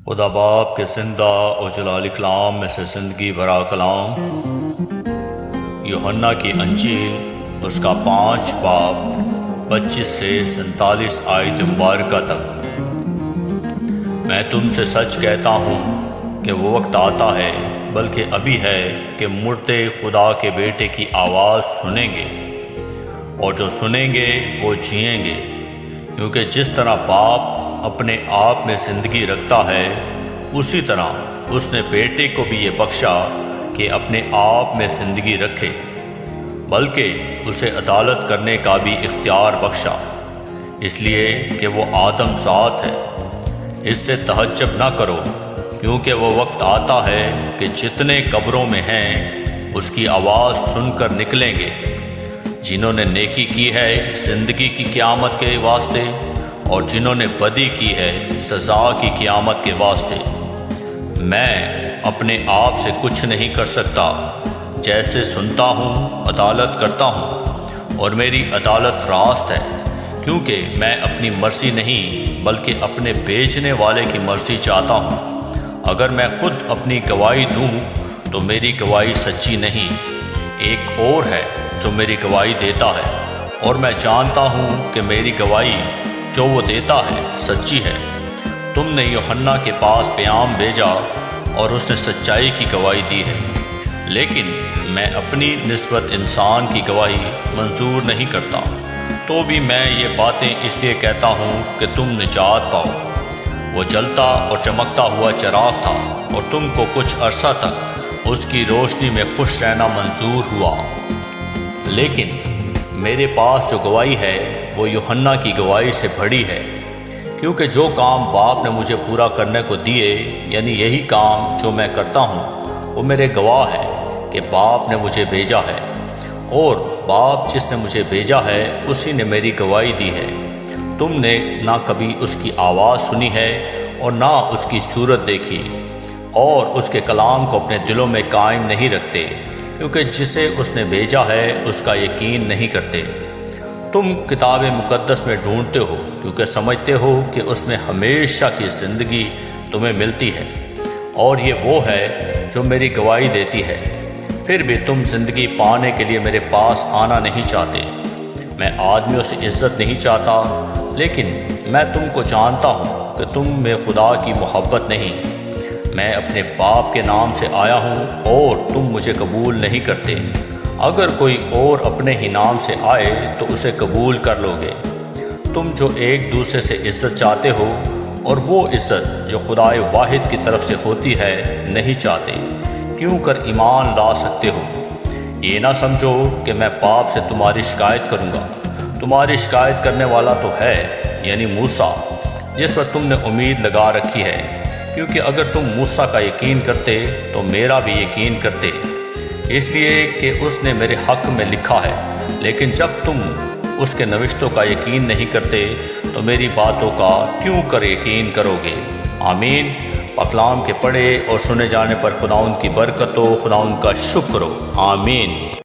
خدا باپ کے زندہ و جلالی کلام میں سے زندگی بھرا کلام، یوحنا کی انجیل اس کا 5 باب 25 سے 47 آیت مبارکہ تک۔ میں تم سے سچ کہتا ہوں کہ وہ وقت آتا ہے، بلکہ ابھی ہے، کہ مردے خدا کے بیٹے کی آواز سنیں گے، اور جو سنیں گے وہ جئیں گے، کیونکہ جس طرح باپ اپنے آپ میں زندگی رکھتا ہے، اسی طرح اس نے بیٹے کو بھی یہ بخشا کہ اپنے آپ میں زندگی رکھے، بلکہ اسے عدالت کرنے کا بھی اختیار بخشا، اس لیے کہ وہ آدم ذات ہے۔ اس سے تعجب نہ کرو، کیونکہ وہ وقت آتا ہے کہ جتنے قبروں میں ہیں اس کی آواز سن کر نکلیں گے، جنہوں نے نیکی کی ہے زندگی کی قیامت کے واسطے، اور جنہوں نے بدی کی ہے سزا کی قیامت کے واسطے۔ میں اپنے آپ سے کچھ نہیں کر سکتا، جیسے سنتا ہوں عدالت کرتا ہوں، اور میری عدالت راست ہے، کیونکہ میں اپنی مرضی نہیں بلکہ اپنے بھیجنے والے کی مرضی چاہتا ہوں۔ اگر میں خود اپنی گواہی دوں تو میری گواہی سچی نہیں، ایک اور ہے جو میری گواہی دیتا ہے، اور میں جانتا ہوں کہ میری گواہی جو وہ دیتا ہے سچی ہے۔ تم نے یوحنا کے پاس پیام بھیجا اور اس نے سچائی کی گواہی دی ہے، لیکن میں اپنی نسبت انسان کی گواہی منظور نہیں کرتا، تو بھی میں یہ باتیں اس لیے کہتا ہوں کہ تم نجات پاؤ۔ وہ جلتا اور چمکتا ہوا چراغ تھا، اور تم کو کچھ عرصہ تک اس کی روشنی میں خوش رہنا منظور ہوا، لیکن میرے پاس جو گواہی ہے وہ یوحنا کی گواہی سے بڑی ہے، کیونکہ جو کام باپ نے مجھے پورا کرنے کو دیے، یعنی یہی کام جو میں کرتا ہوں، وہ میرے گواہ ہے کہ باپ نے مجھے بھیجا ہے، اور باپ جس نے مجھے بھیجا ہے اسی نے میری گواہی دی ہے۔ تم نے نہ کبھی اس کی آواز سنی ہے اور نہ اس کی صورت دیکھی، اور اس کے کلام کو اپنے دلوں میں قائم نہیں رکھتے، کیونکہ جسے اس نے بھیجا ہے اس کا یقین نہیں کرتے۔ تم کتاب مقدس میں ڈھونڈتے ہو کیونکہ سمجھتے ہو کہ اس میں ہمیشہ کی زندگی تمہیں ملتی ہے، اور یہ وہ ہے جو میری گواہی دیتی ہے۔ پھر بھی تم زندگی پانے کے لیے میرے پاس آنا نہیں چاہتے۔ میں آدمیوں سے عزت نہیں چاہتا، لیکن میں تم کو جانتا ہوں کہ تم میں خدا کی محبت نہیں۔ میں اپنے باپ کے نام سے آیا ہوں اور تم مجھے قبول نہیں کرتے۔ اگر کوئی اور اپنے ہی نام سے آئے تو اسے قبول کر لو گے۔ تم جو ایک دوسرے سے عزت چاہتے ہو، اور وہ عزت جو خدائے واحد کی طرف سے ہوتی ہے نہیں چاہتے، کیوں کر ایمان لا سکتے ہو۔ یہ نہ سمجھو کہ میں پاپ سے تمہاری شکایت کروں گا۔ تمہاری شکایت کرنے والا تو ہے، یعنی موسیٰ، جس پر تم نے امید لگا رکھی ہے، کیونکہ اگر تم موسیٰ کا یقین کرتے تو میرا بھی یقین کرتے، اس لیے کہ اس نے میرے حق میں لکھا ہے۔ لیکن جب تم اس کے نوشتوں کا یقین نہیں کرتے تو میری باتوں کا کیوں کر یقین کرو گے؟ آمین۔ کلام کے پڑھے اور سنے جانے پر خداوند کی برکت ہو، خداوند کا شکر ہو۔ آمین۔